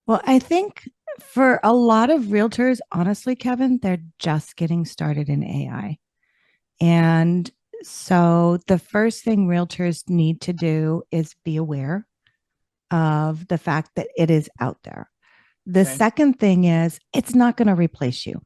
Well, I think for a lot of realtors, honestly, Kevin, they're just getting started in AI. And so the first thing realtors need to do is be aware of the fact that it is out there. The Okay. second thing is it's not going to replace you.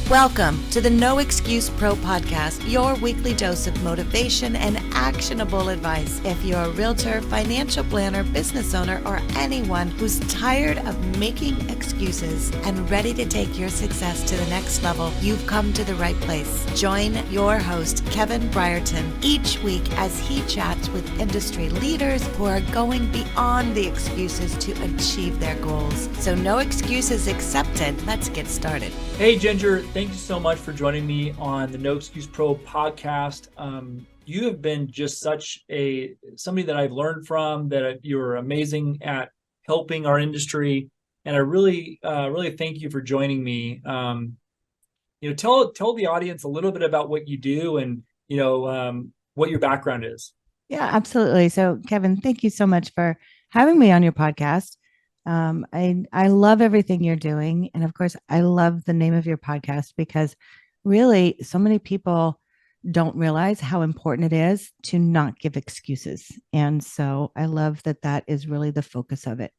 Welcome to the No Excuse Pro podcast, your weekly dose of motivation and actionable advice. If you're a realtor, financial planner, business owner, or anyone who's tired of making excuses and ready to take your success to the next level, you've come to the right place. Join your host, Kevin Brierton, each week as he chats with industry leaders who are going beyond the excuses to achieve their goals. So no excuses accepted. Let's get started. Hey, Ginger, thank you so much for joining me on the No Excuse Pro podcast. You have been just somebody that I've learned from, that you're amazing at helping our industry. And I really thank you for joining me. Tell the audience a little bit about what you do and, what your background is. Yeah, absolutely. So, Kevin, thank you so much for having me on your podcast. I love everything you're doing, and of course, I love the name of your podcast because really, so many people don't realize how important it is to not give excuses, and so I love that that is really the focus of it.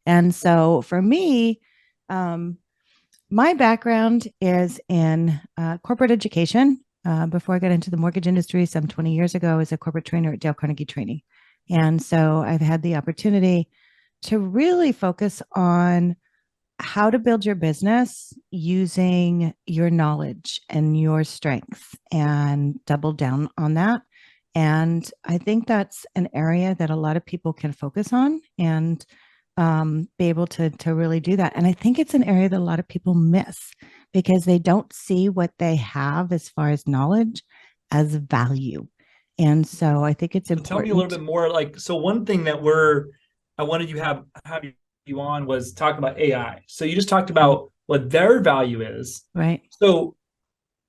And so, for me, um, my background is in corporate education. Before I got into the mortgage industry some 20 years ago, I was a corporate trainer at Dale Carnegie Training. And so I've had the opportunity to really focus on how to build your business using your knowledge and your strengths and double down on that. And I think that's an area that a lot of people can focus on and be able to really do that. And I think it's an area that a lot of people miss because they don't see what they have as far as knowledge as value. And so I think it's So tell me a little important. bit more. So one thing that I wanted you have you on was talking about AI. So you just talked about what their value is. Right. So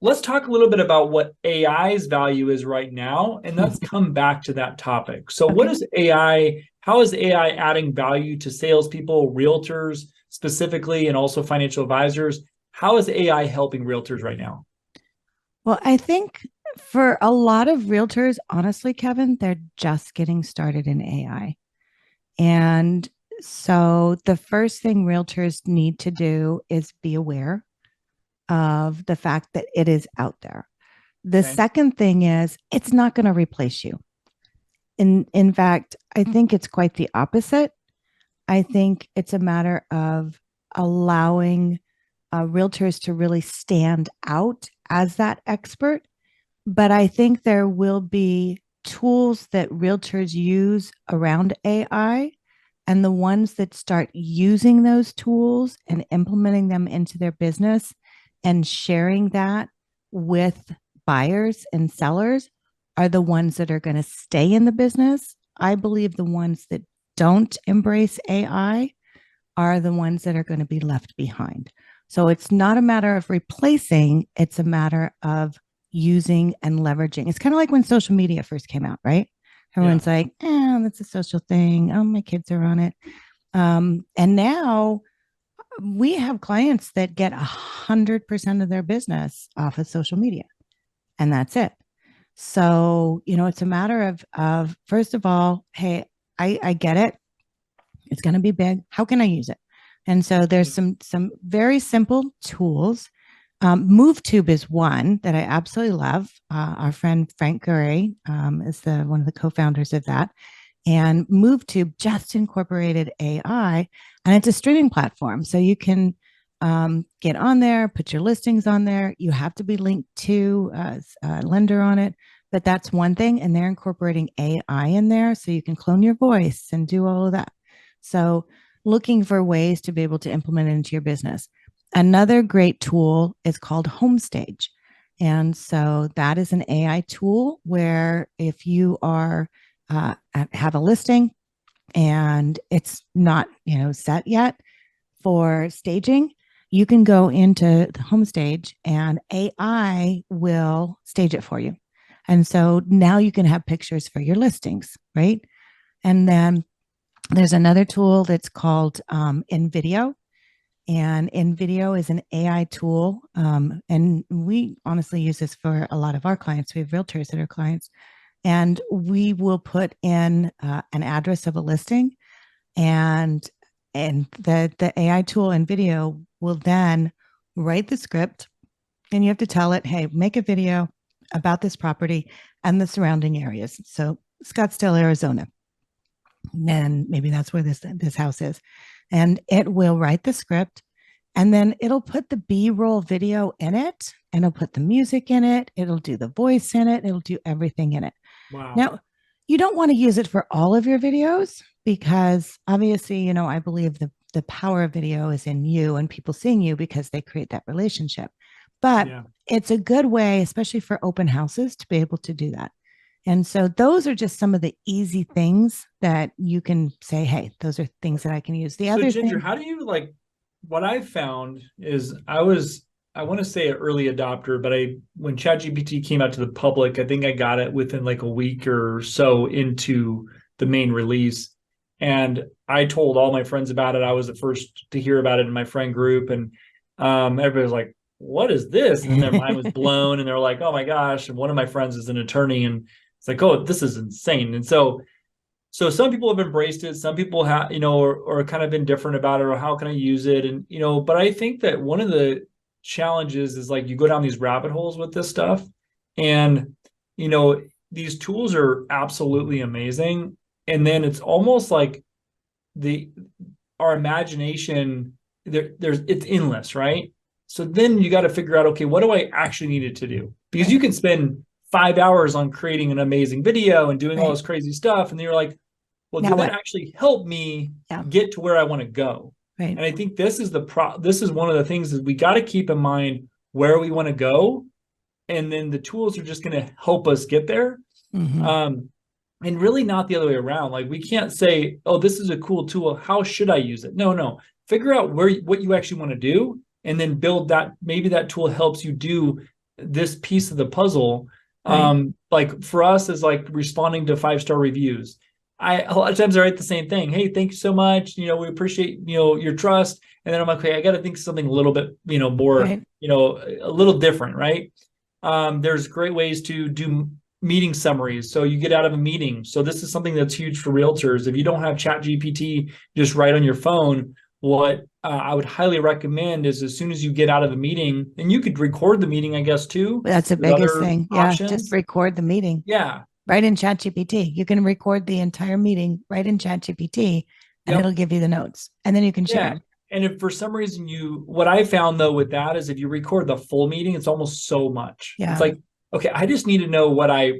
let's talk a little bit about what AI's value is right now, and let's come back to that topic. So what Okay. is AI? How is AI adding value to salespeople, realtors specifically, and also financial advisors? How is AI helping realtors right now? Well, I think for a lot of realtors, honestly, Kevin, they're just getting started in AI. And so the first thing realtors need to do is be aware of the fact that it is out there. The Okay. second thing is it's not going to replace you. In fact, I think it's quite the opposite. I think it's a matter of allowing realtors to really stand out as that expert. But I think there will be tools that realtors use around AI, and the ones that start using those tools and implementing them into their business and sharing that with buyers and sellers are the ones that are going to stay in the business. I believe the ones that don't embrace AI are the ones that are going to be left behind. So it's not a matter of replacing, it's a matter of using and leveraging. It's kind of like when social media first came out, right? Yeah. Everyone's like, that's a social thing. Oh, my kids are on it. And now we have clients that get 100% of their business off of social media, and that's it. So, it's a matter of first of all, hey, I get it. It's going to be big. How can I use it? And so there's some very simple tools. MoveTube is one that I absolutely love. Our friend Frank Gurry is the one of the co-founders of that. And MoveTube just incorporated AI, and it's a streaming platform. So you can get on there, put your listings on there. You have to be linked to a lender on it, but that's one thing. And they're incorporating AI in there, so you can clone your voice and do all of that. So looking for ways to be able to implement it into your business. Another great tool is called Homestage. And so that is an AI tool where if you are have a listing and it's not set yet for staging, you can go into the Homestage and AI will stage it for you. And so now you can have pictures for your listings, right? And then There's another tool that's called InVideo. And InVideo is an AI tool. And we honestly use this for a lot of our clients. We have realtors that are clients. And we will put in an address of a listing, and the AI tool InVideo will then write the script, and you have to tell it, hey, make a video about this property and the surrounding areas. So Scottsdale, Arizona, and maybe that's where this house is. And it will write the script, and then it'll put the B-roll video in it, and it'll put the music in it. It'll do the voice in it. It'll do everything in it. Wow. Now, you don't want to use it for all of your videos because obviously, I believe the power of video is in you and people seeing you because they create that relationship. But it's a good way, especially for open houses, to be able to do that. And so those are just some of the easy things that you can say, hey, those are things that I can use. The So other Ginger, thing, how do you what I've found is I want to say an early adopter, but when ChatGPT came out to the public, I think I got it within like a week or so into the main release. And I told all my friends about it. I was the first to hear about it in my friend group. And everybody was like, what is this? And their mind was blown. And they're like, oh my gosh. And one of my friends is an attorney. And it's like, oh, this is insane. And so some people have embraced it. Some people have, or kind of indifferent about it, or how can I use it? And, but I think that one of the challenges is like you go down these rabbit holes with this stuff, and, these tools are absolutely amazing. And then it's almost like our imagination, it's endless, right? So then you got to figure out, okay, what do I actually need it to do? Because you can spend 5 hours on creating an amazing video and doing all this crazy stuff. And then you're like, well, did that actually help me get to where I want to go? Right. And I think this is this is one of the things is we got to keep in mind where we want to go. And then the tools are just going to help us get there. Mm-hmm. And really not the other way around. Like we can't say, oh, this is a cool tool. How should I use it? No. Figure out what you actually want to do, and then build that. Maybe that tool helps you do this piece of the puzzle. Right. Like for us is like responding to 5-star reviews. A lot of times I write the same thing. Hey, thank you so much. We appreciate, your trust. And then I'm like, okay, I got to think something a little bit, more, right. A little different. Right. There's great ways to do meeting summaries. So you get out of a meeting. So this is something that's huge for realtors. If you don't have ChatGPT just right on your phone, what I would highly recommend is as soon as you get out of a meeting, and you could record the meeting, I guess, too. That's the biggest thing. Options. Yeah, just record the meeting. Yeah. Right in ChatGPT. You can record the entire meeting right in ChatGPT, and it'll give you the notes. And then you can share. And if for some reason what I found though with that is if you record the full meeting, it's almost so much. Yeah. It's like, okay, I just need to know what I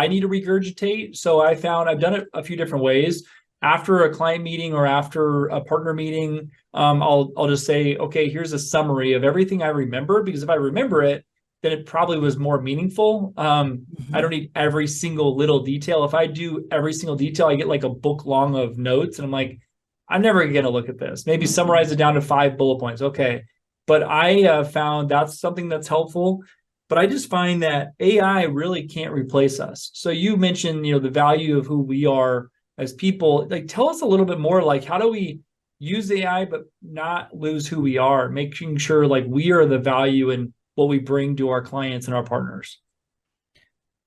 need to regurgitate. So I've done it a few different ways. After a client meeting or after a partner meeting, I'll just say, okay, here's a summary of everything I remember, because if I remember it, then it probably was more meaningful. I don't need every single little detail. If I do every single detail, I get like a book long of notes, and I'm like, I'm never going to look at this. Maybe summarize it down to 5 bullet points. Okay. But I found that's something that's helpful. But I just find that AI really can't replace us. So you mentioned, the value of who we are as people. Like, tell us a little bit more, like, how do we use AI but not lose who we are, making sure like we are the value in what we bring to our clients and our partners?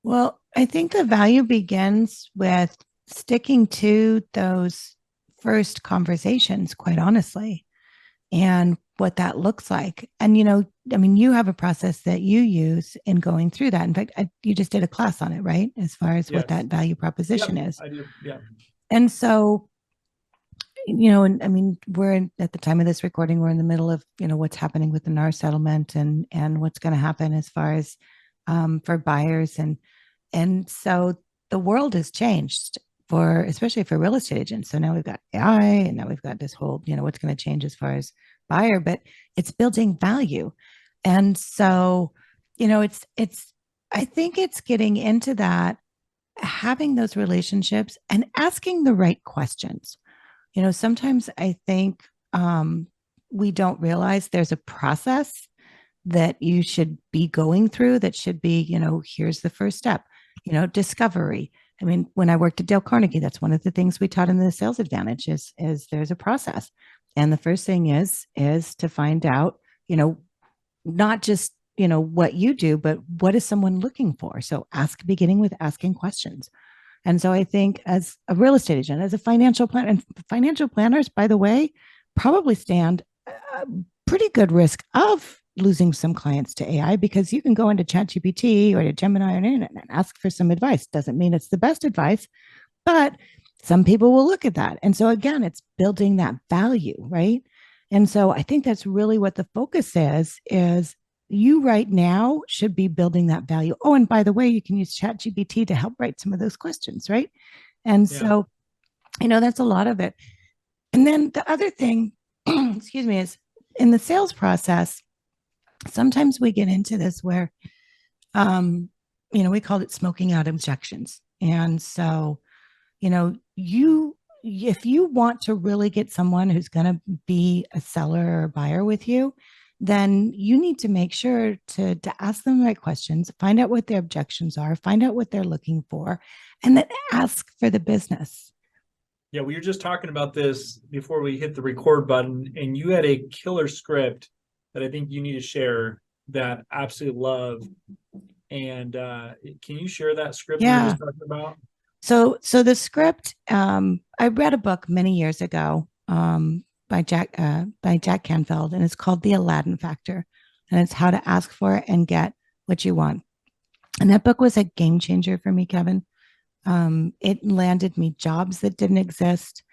Well, I think the value begins with sticking to those first conversations, quite honestly, and what that looks like. And, you have a process that you use in going through that. In fact, you just did a class on it, right? As far as what that value proposition is. I do. Yeah. And so, we're at the time of this recording, we're in the middle of, what's happening with the NAR settlement and what's going to happen as far as for buyers. And so the world has changed especially for real estate agents. So now we've got AI, and now we've got this whole, what's going to change as far as buyer, but it's building value. And so, I think it's getting into that, having those relationships and asking the right questions. Sometimes I think we don't realize there's a process that you should be going through that should be, here's the first step, discovery. I mean, when I worked at Dale Carnegie, that's one of the things we taught in the sales advantage is there's a process. And the first thing is to find out, not just, what you do, but what is someone looking for? So beginning with asking questions. And so I think as a real estate agent, as a financial planner, and financial planners, by the way, probably stand a pretty good risk of losing some clients to AI, because you can go into ChatGPT or to Gemini or internet and ask for some advice. Doesn't mean it's the best advice, but some people will look at that. And so again, it's building that value, right? And so I think that's really what the focus is you right now should be building that value. Oh, and by the way, you can use ChatGPT to help write some of those questions, right? And so, that's a lot of it. And then the other thing, excuse me, is in the sales process, sometimes we get into this where, we called it smoking out objections. And so, if you want to really get someone who's going to be a seller or buyer with you, then you need to make sure to ask them the right questions, find out what their objections are, find out what they're looking for, and then ask for the business. Yeah, we were just talking about this before we hit the record button, and you had a killer script that I think you need to share that I absolutely love. And can you share that script you were just talking about? So the script, I read a book many years ago by Jack Canfield, and it's called The Aladdin Factor, and it's how to ask for and get what you want. And that book was a game changer for me, Kevin. It landed me jobs that didn't exist.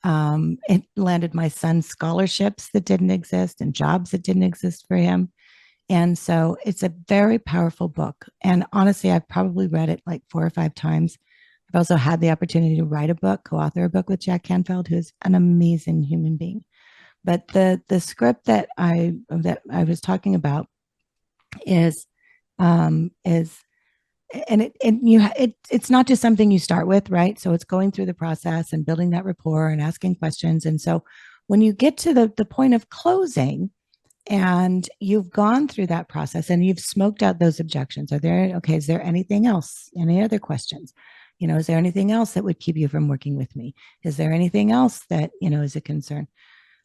It landed my son scholarships that didn't exist and jobs that didn't exist for him. And so it's a very powerful book. And honestly, I've probably read it like 4 or 5 times. I've also had the opportunity to write a book, co-author a book with Jack Canfield, who's an amazing human being. But the script that I was talking about is it's not just something you start with, right? So it's going through the process and building that rapport and asking questions. And so when you get to the point of closing and you've gone through that process and you've smoked out those objections, is there anything else? Any other questions? Is there anything else that would keep you from working with me? Is there anything else that, is a concern?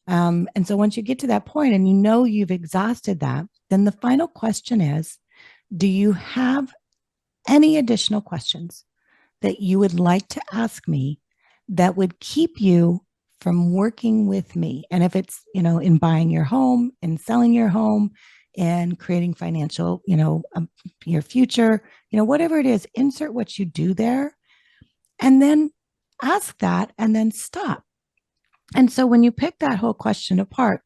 And so once you get to that point and you've exhausted that, then the final question is, do you have any additional questions that you would like to ask me that would keep you from working with me? And if it's, in buying your home and selling your home and creating financial, your future, whatever it is, insert what you do there and then ask that and then stop. And so when you pick that whole question apart,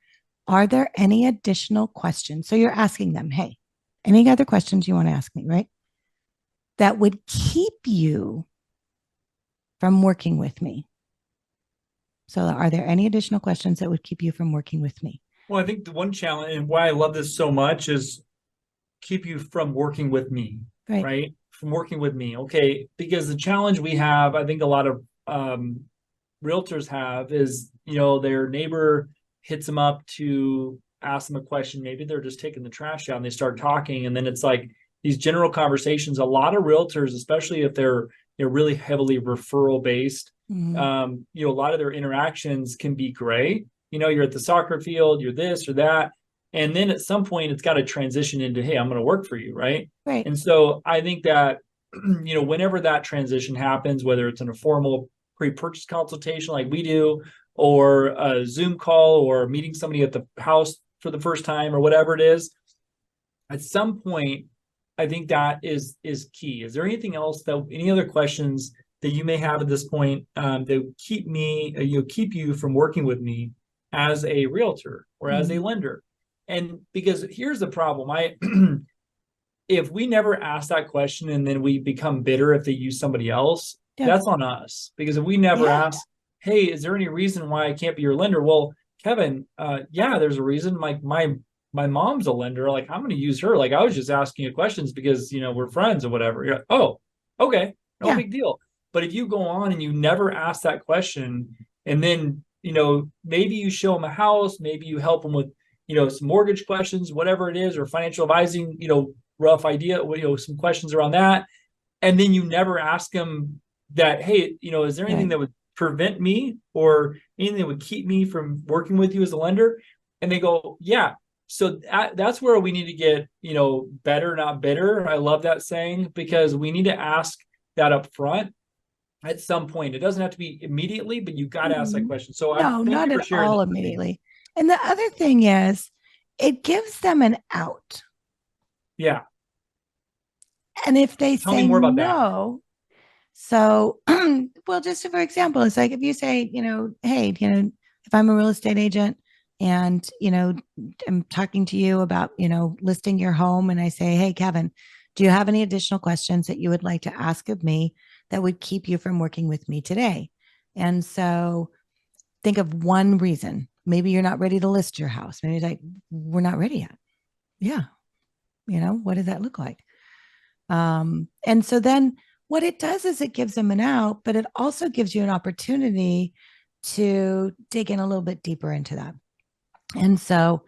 are there any additional questions? So you're asking them, hey, any other questions you want to ask me, right? That would keep you from working with me. So are there any additional questions that would keep you from working with me? Well, I think the one challenge and why I love this so much is keep you from working with me, right? From working with me. Okay. Because the challenge we have, I think a lot of realtors have is, their neighbor hits them up to ask them a question. Maybe they're just taking the trash out and they start talking. And then it's like these general conversations. A lot of realtors, especially if they're really heavily referral based, a lot of their interactions can be great. You're at the soccer field, you're this or that. And then at some point it's got to transition into, hey, I'm going to work for you. Right. And so I think that, whenever that transition happens, whether it's in a formal pre-purchase consultation like we do, or a Zoom call, or meeting somebody at the house for the first time, or whatever it is, at some point, I think that is key. Is there anything else any other questions that you may have at this point that keep you from working with me as a realtor or as a lender? And because here's the problem, if we never ask that question and then we become bitter if they use somebody else, that's on us. Because if we never ask, hey, is there any reason why I can't be your lender? Well, Kevin, there's a reason. Like my mom's a lender. Like I'm going to use her. Like I was just asking you questions because, we're friends or whatever. You're like, oh, okay. No big deal. But if you go on and you never ask that question, and then, maybe you show them a house, maybe you help them with, some mortgage questions, whatever it is, or financial advising, rough idea, some questions around that. And then you never ask them that, hey, is there anything Right. that would prevent me or anything that would keep me from working with you as a lender? And they go, yeah. So that's where we need to get, better, not bitter. I love that saying, because we need to ask that up front at some point. It doesn't have to be immediately, but you got to ask that Mhm. question. So I No, thank not you for at sharing all that with me. immediately. And the other thing is, it gives them an out. Yeah. And if they Tell me say more about that. no, so, well, just for example, it's like if you say, hey, if I'm a real estate agent and, I'm talking to you about, listing your home, and I say, hey, Kevin, do you have any additional questions that you would like to ask of me that would keep you from working with me today? And so think of one reason. Maybe you're not ready to list your house. Maybe it's like, we're not ready yet. Yeah. What does that look like? And so then what it does is it gives them an out, but it also gives you an opportunity to dig in a little bit deeper into that. And so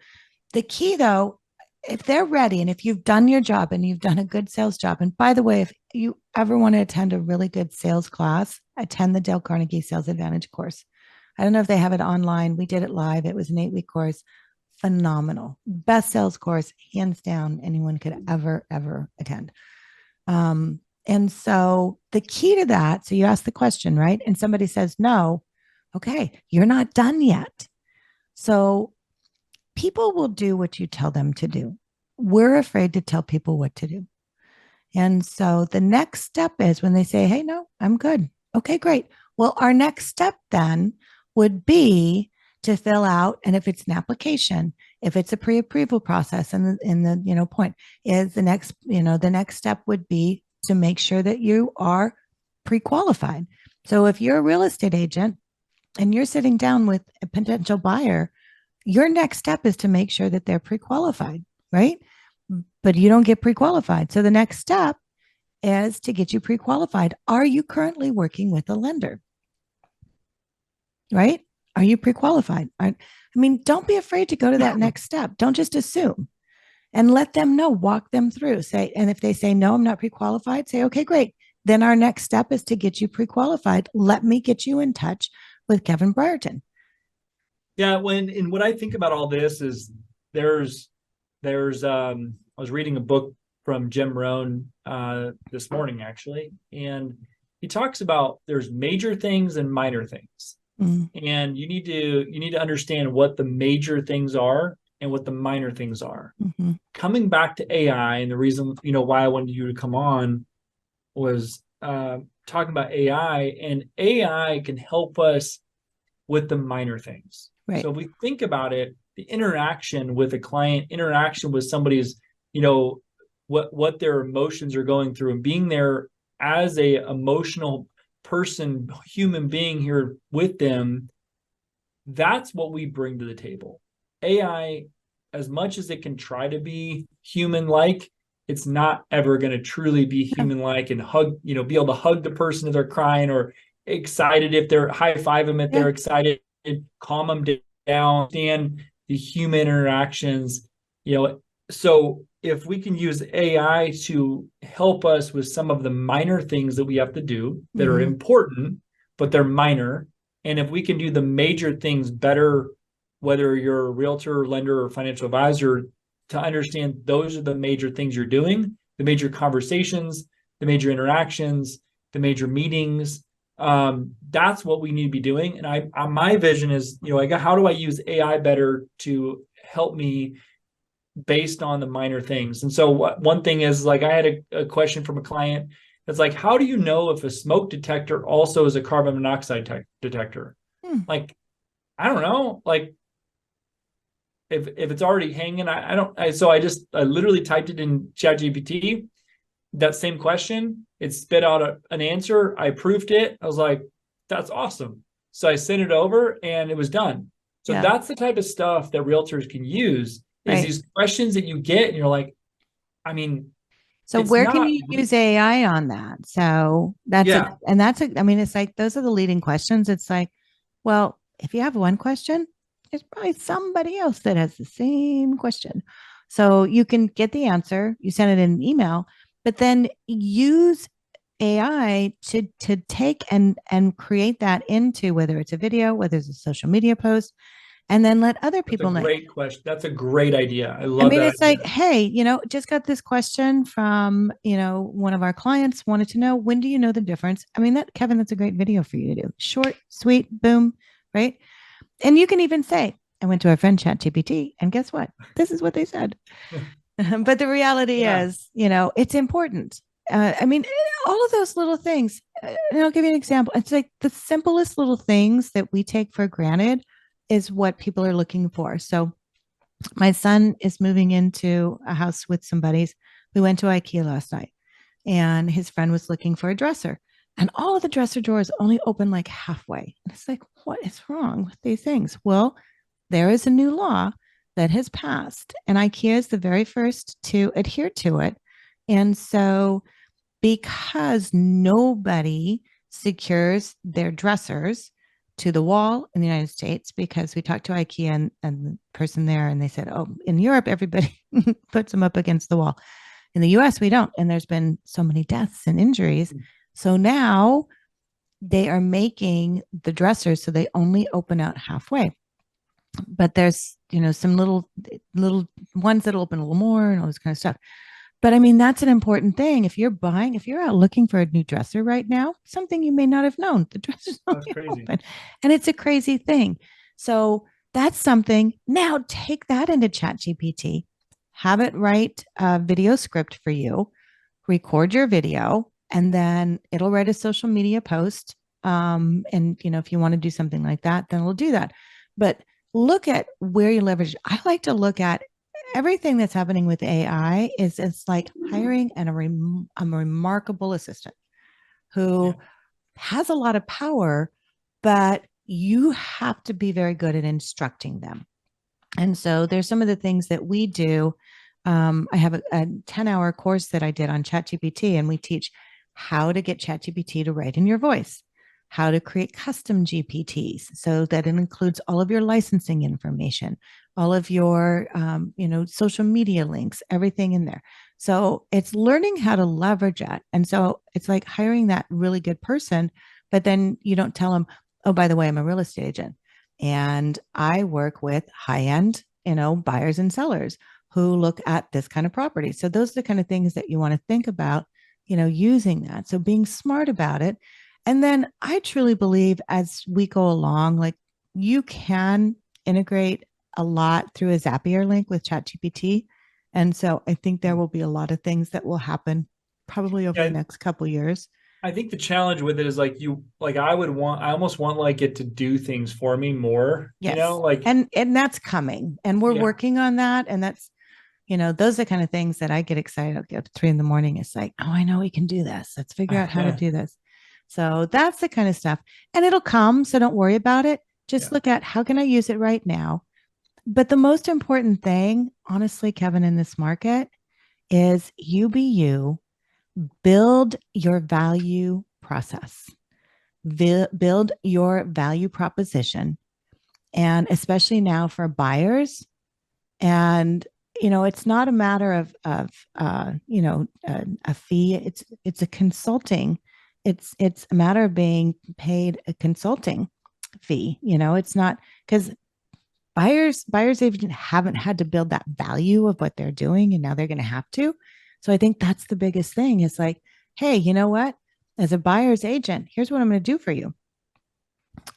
the key, though, if they're ready and if you've done your job and you've done a good sales job, and by the way, if you ever want to attend a really good sales class, attend the Dale Carnegie Sales Advantage course. I don't know if they have it online. We did it live. It was an 8-week course. Phenomenal. Best sales course, hands down, anyone could ever attend. And so the key to that, so you ask the question, right? And somebody says no. Okay, you're not done yet. So people will do what you tell them to do. We're afraid to tell people what to do. And so the next step is when they say, hey, no, I'm good. Okay, great. Well, our next step then would be to fill out, and if it's an application, if it's a pre-approval process, and the point is the next step would be to make sure that you are pre-qualified. So if you're a real estate agent and you're sitting down with a potential buyer, your next step is to make sure that they're pre-qualified, right? But you don't get pre-qualified. So the next step is to get you pre-qualified. Are you currently working with a lender? Right? Are you pre-qualified? Don't be afraid to go to that next step. Don't just assume, and let them know, walk them through. Say, and if they say, no, I'm not pre-qualified, say, okay, great. Then our next step is to get you pre-qualified. Let me get you in touch with Kevin Brierton. Yeah, what I think about all this is there's I was reading a book from Jim Rohn this morning actually, and he talks about there's major things and minor things. And you need to understand what the major things are and what the minor things are. Mm-hmm. Coming back to AI, and the reason why I wanted you to come on was talking about AI, and AI can help us with the minor things. Right. So if we think about it, the interaction with a client, interaction with somebody's, what their emotions are going through, and being there as a emotional person, human being here with them, that's what we bring to the table. AI, as much as it can try to be human-like, it's not ever going to truly be human-like and hug, be able to hug the person if they're crying, or excited if they're high-five them if they're excited, calm them down, stand the human interactions, so if we can use AI to help us with some of the minor things that we have to do that are important, but they're minor, and if we can do the major things better, whether you're a realtor, lender, or financial advisor, to understand those are the major things you're doing, the major conversations, the major interactions, the major meetings, that's what we need to be doing. And my vision is, how do I use AI better to help me based on the minor things? And so one thing is, like, I had a question from a client that's like, how do you know if a smoke detector also is a carbon monoxide detector? Like, I don't know. Like, if it's already hanging, so I literally typed it in ChatGPT, that same question, it spit out an answer. I proofed it. I was like, that's awesome. So I sent it over and it was done. So that's the type of stuff that realtors can use, is these questions that you get and you're like, so where can you use AI on that? So that's it's like, those are the leading questions. It's like, well, if you have one question, there's probably somebody else that has the same question. So you can get the answer, you send it in an email, but then use AI to take and create that into, whether it's a video, whether it's a social media post, and then let other That's a people know. great question. That's a great idea. I I love mean, that it's idea. like, hey, just got this question from, one of our clients wanted to know, when do you know the difference? I mean, Kevin, that's a great video for you to do. Short, sweet, boom, right? And you can even say, I went to our friend ChatGPT, and guess what? This is what they said. But the reality Yeah. is, it's important. I mean, all of those little things. And I'll give you an example. It's like the simplest little things that we take for granted is what people are looking for. So my son is moving into a house with some buddies. We went to IKEA last night, and his friend was looking for a dresser. And all of the dresser drawers only open like halfway. And it's like, what is wrong with these things? Well, there is a new law that has passed, and IKEA is the very first to adhere to it. And so, because nobody secures their dressers to the wall in the United States, because we talked to IKEA and the person there, and they said, oh, in Europe, everybody puts them up against the wall. In the US, we don't. And there's been so many deaths and injuries. So now they are making the dressers so they only open out halfway. But there's, some little ones that'll open a little more and all this kind of stuff. But I mean, that's an important thing. If you're out looking for a new dresser right now, something you may not have known, the dresser's only open. And it's a crazy thing. So that's something. Now take that into ChatGPT, have it write a video script for you, record your video, and then it'll write a social media post. And if you want to do something like that, then we'll do that. But look at where you leverage. I like to look at everything that's happening with AI is it's like hiring a remarkable assistant who has a lot of power, but you have to be very good at instructing them. And so there's some of the things that we do. I have a 10-hour course that I did on ChatGPT, and we teach how to get ChatGPT to write in your voice, how to create custom GPTs so that it includes all of your licensing information, all of your, social media links, everything in there. So it's learning how to leverage it. And so it's like hiring that really good person, but then you don't tell them, oh, by the way, I'm a real estate agent and I work with high-end, buyers and sellers who look at this kind of property. So those are the kind of things that you want to think about, using that. So being smart about it. And then I truly believe as we go along, like you can integrate a lot through a Zapier link with ChatGPT. And so I think there will be a lot of things that will happen probably over the next couple of years. I think the challenge with it is I almost want like it to do things for me more, yes. And that's coming, and we're working on that. And that's, those are the kind of things that I get excited. I'll get up at 3 a.m. It's like, oh, I know we can do this. Let's figure out how to do this. So that's the kind of stuff, and it'll come. So don't worry about it. Just look at how can I use it right now. But the most important thing, honestly, Kevin, in this market is you be you, build your value process, build your value proposition. And especially now for buyers. And, it's not a matter of a fee. It's a consulting. It's a matter of being paid a consulting fee. It's not because buyers even haven't had to build that value of what they're doing, and now they're going to have to. So I think that's the biggest thing. Is like, hey, you know what? As a buyer's agent, here's what I'm going to do for you.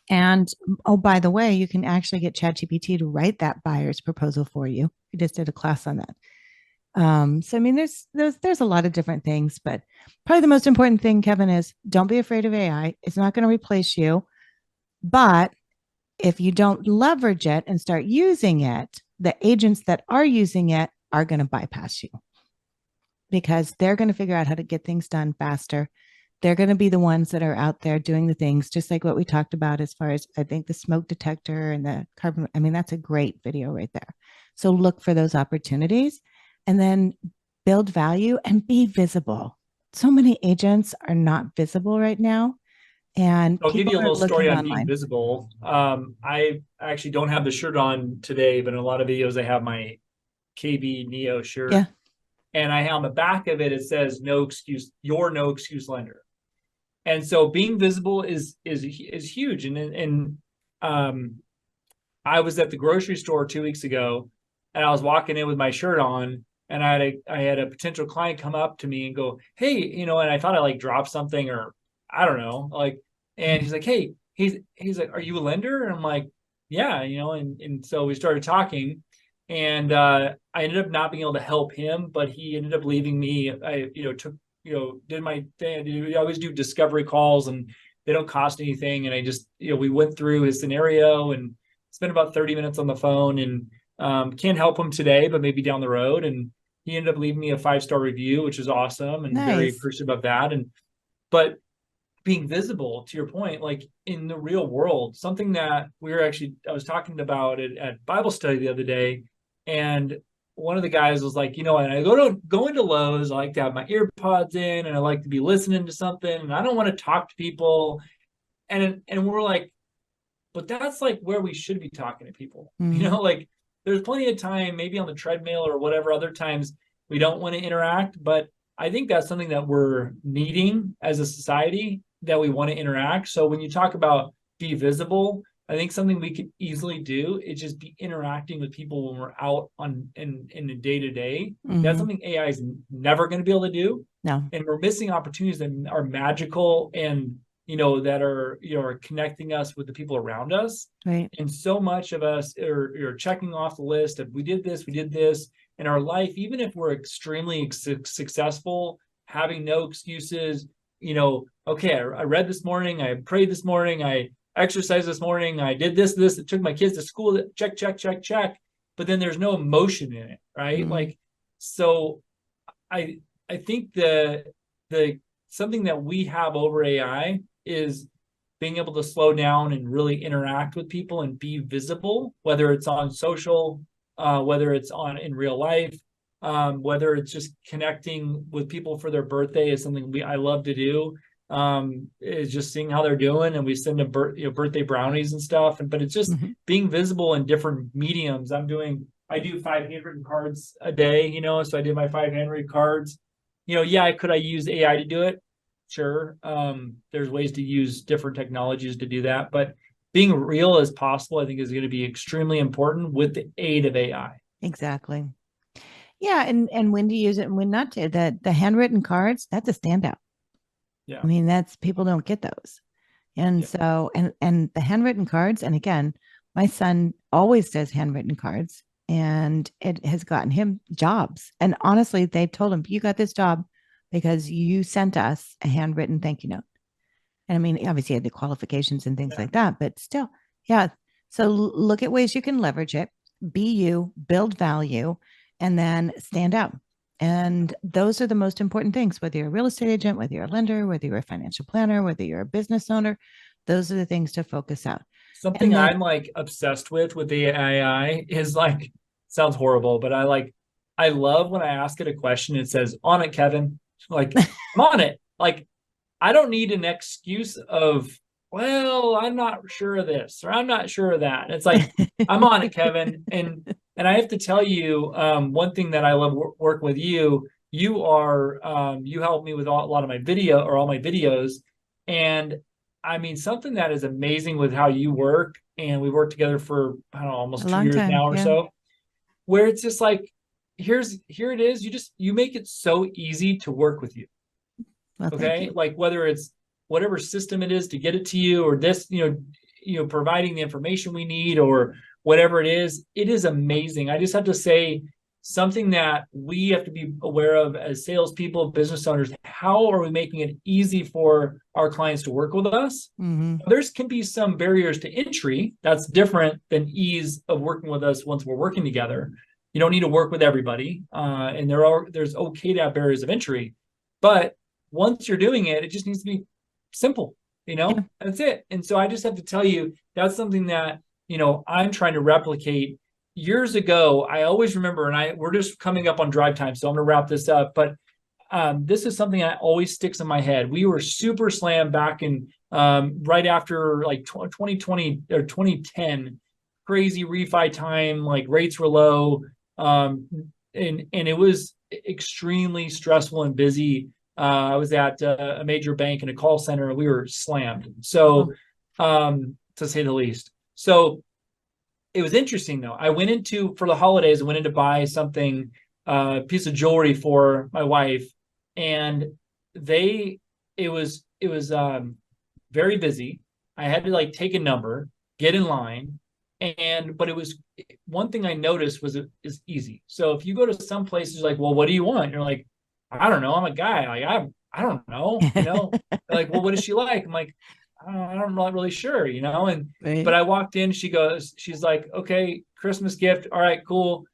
And oh, by the way, you can actually get ChatGPT to write that buyer's proposal for you. We just did a class on that. So I mean, there's a lot of different things, but probably the most important thing, Kevin, is don't be afraid of AI. It's not going to replace you, but if you don't leverage it and start using it, the agents that are using it are going to bypass you because they're going to figure out how to get things done faster. They're going to be the ones that are out there doing the things, just like what we talked about as far as, I think, the smoke detector and the carbon. I mean, that's a great video right there. So look for those opportunities and then build value and be visible. So many agents are not visible right now. And I'll give you a little story on being online. visible. I actually don't have the shirt on today, but in a lot of videos, I have my KB Neo shirt. Yeah. And on the back of it, it says, no excuse, you're no excuse lender. And so being visible is huge. And I was at the grocery store 2 weeks ago, and I was walking in with my shirt on, and I had a potential client come up to me and go, "Hey, and I thought I like dropped something, or I don't know, like." And he's like, "Hey," he's like, "Are you a lender?" And I'm like, "Yeah," and so we started talking, and I ended up not being able to help him, but he ended up leaving me. I took did my thing. I always do discovery calls, and they don't cost anything. And I just we went through his scenario and spent about 30 minutes on the phone, and can't help him today, but maybe down the road. And he ended up leaving me a 5-star review, which is awesome, and very Nice. appreciative of that. But being visible, to your point, like in the real world, something that I was talking about it at Bible study the other day, and one of the guys was like, and I go into Lowe's, I like to have my ear pods in, and I like to be listening to something, and I don't want to talk to people. And we're like, but that's like where we should be talking to people. Like there's plenty of time, maybe on the treadmill or whatever, other times we don't want to interact. But I think that's something that we're needing as a society, that we want to interact. So when you talk about be visible, I think something we could easily do is just be interacting with people when we're out in the day to day. That's something AI is never going to be able to do. No. And we're missing opportunities that are magical and that are connecting us with the people around us. Right. And so much of us are checking off the list of we did this in our life, even if we're extremely successful, having no excuses. Okay, I read this morning, I prayed this morning, I exercised this morning, I did this, I took my kids to school, check. But then there's no emotion in it, right? Like, so I think the something that we have over AI is being able to slow down and really interact with people and be visible, whether it's on social, whether it's in real life, whether it's just connecting with people for their birthday is something I love to do. Is just seeing how they're doing, and we send them birthday brownies and stuff. But it's just being visible in different mediums. I do 5 handwritten cards a day, so I did my 5 handwritten cards. Could I use AI to do it? Sure. There's ways to use different technologies to do that, but being real as possible, I think, is going to be extremely important with the aid of AI. Exactly. Yeah. And when to use it and when not to. The handwritten cards, that's a standout. Yeah. I mean, people don't get those. And so, and the handwritten cards, and again, my son always does handwritten cards, and it has gotten him jobs. And honestly, they told him, you got this job because you sent us a handwritten thank you note. And I mean, obviously, had the qualifications and things like that, but still, yeah. So look at ways you can leverage it, be you, build value, and then stand out. And those are the most important things, whether you're a real estate agent, whether you're a lender, whether you're a financial planner, whether you're a business owner, those are the things to focus out. Something I'm like obsessed with the AI is like, sounds horrible, but I love when I ask it a question, it says, "On it, Kevin." Like, I'm on it. Like, I don't need an excuse of, well, I'm not sure of this, or I'm not sure of that. It's like, I'm on it, Kevin. And I have to tell you, one thing that I love working with you are, you help me with a lot of my all my videos. And I mean, something that is amazing with how you work, and we worked together for, I don't know, almost 2 years now or so, where it's just like, here it is. You make it so easy to work with you. Well, okay. Like whether it's whatever system it is to get it to you, or this, providing the information we need, or whatever it is amazing. I just have to say, something that we have to be aware of as salespeople, business owners, how are we making it easy for our clients to work with us? There can be some barriers to entry. That's different than ease of working with us once we're working together. You don't need to work with everybody. And there's okay to have barriers of entry, but once you're doing it, it just needs to be simple, That's it. And so I just have to tell you, that's something that, I'm trying to replicate. Years ago, I always remember, and we're just coming up on drive time, so I'm going to wrap this up, but this is something that always sticks in my head. We were super slammed back in right after like 2020 or 2010, crazy refi time, like rates were low. And it was extremely stressful and busy I was at a major bank in a call center, and we were slammed. So, to say the least. So it was interesting though. For the holidays, I went in to buy something, a piece of jewelry for my wife, and it was very busy. I had to like take a number, get in line, but it was one thing I noticed is easy. So if you go to some places like, well, what do you want? You're like, I don't know. I'm a guy. Like I don't know. They're like, well, what is she like? I'm like, I'm not really sure. But I walked in. She's like, okay, Christmas gift. All right, cool.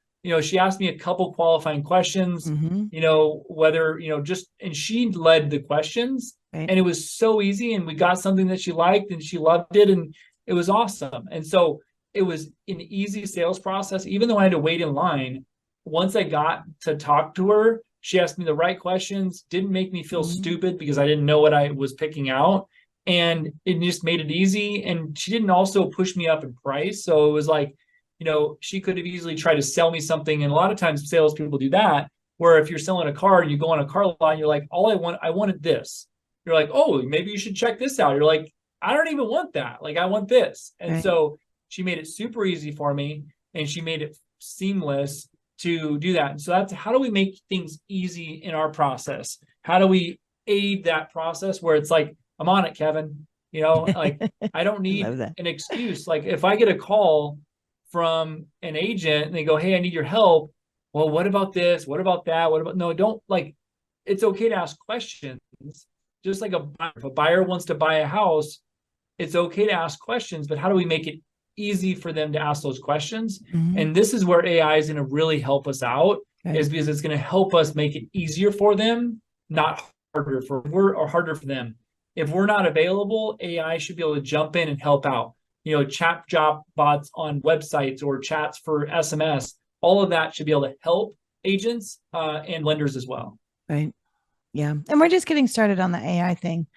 She asked me a couple qualifying questions. Whether and she led the questions. Right. And it was so easy, and we got something that she liked and she loved it, and it was awesome. And so it was an easy sales process, even though I had to wait in line. Once I got to talk to her, she asked me the right questions, didn't make me feel stupid because I didn't know what I was picking out. And it just made it easy. And she didn't also push me up in price. So it was like, she could have easily tried to sell me something. And a lot of times salespeople do that, where if you're selling a car and you go on a car lot, you're like, I wanted this. You're like, oh, maybe you should check this out. You're like, I don't even want that. Like, I want this. And so she made it super easy for me, and she made it seamless to do that. And so that's how do we make things easy in our process? How do we aid that process where it's like, I'm on it, Kevin, like I don't need an excuse. Like if I get a call from an agent and they go, hey, I need your help. Well, what about this? What about that? No, don't, like, it's okay to ask questions. Just like if a buyer wants to buy a house, it's okay to ask questions, but how do we make it easy for them to ask those questions? And this is where AI is going to really help us out, is because it's going to help us make it easier for them, not harder for them. If we're not available, AI should be able to jump in and help out. Chat job bots on websites or chats for SMS, all of that should be able to help agents and lenders as well. Right. Yeah. And we're just getting started on the AI thing.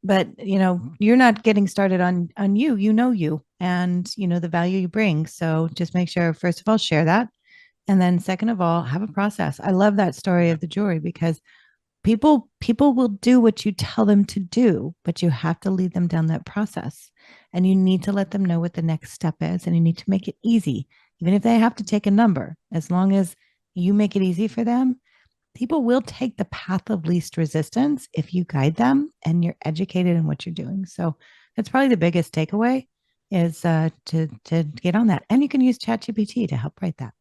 But, you're not getting started on you, you and, the value you bring. So just make sure, first of all, share that. And then second of all, have a process. I love that story of the jewelry, because people will do what you tell them to do, but you have to lead them down that process, and you need to let them know what the next step is, and you need to make it easy. Even if they have to take a number, as long as you make it easy for them, people will take the path of least resistance if you guide them and you're educated in what you're doing. So that's probably the biggest takeaway, is to get on that. And you can use ChatGPT to help write that.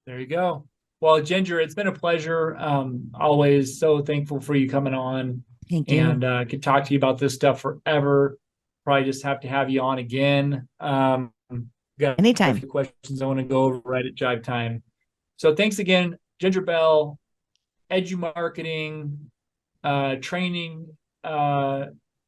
There you go. Well, Ginger, it's been a pleasure. Always so thankful for you coming on. Thank you. And could talk to you about this stuff forever. Probably just have to have you on again. Got anytime. A few questions I want to go over right at Jive Time. So thanks again, Ginger Bell, Edumarketing, training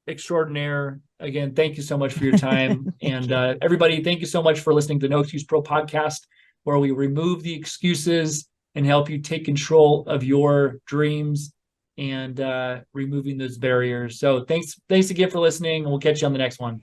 extraordinaire. Again, thank you so much for your time. And everybody, thank you so much for listening to the No Excuse Pro podcast, where we remove the excuses and help you take control of your dreams and removing those barriers. So thanks again for listening, and we'll catch you on the next one.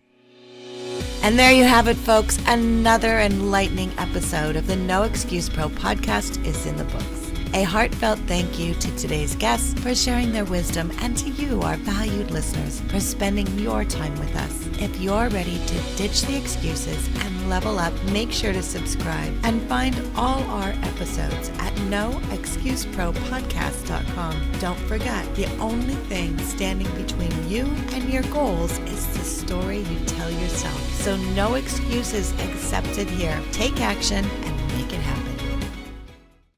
And there you have it, folks. Another enlightening episode of the No Excuse Pro podcast is in the books. A heartfelt thank you to today's guests for sharing their wisdom, and to you, our valued listeners, for spending your time with us. If you're ready to ditch the excuses and level up, make sure to subscribe and find all our episodes at noexcusepropodcast.com. Don't forget, the only thing standing between you and your goals is the story you tell yourself. So no excuses accepted here. Take action and make it happen.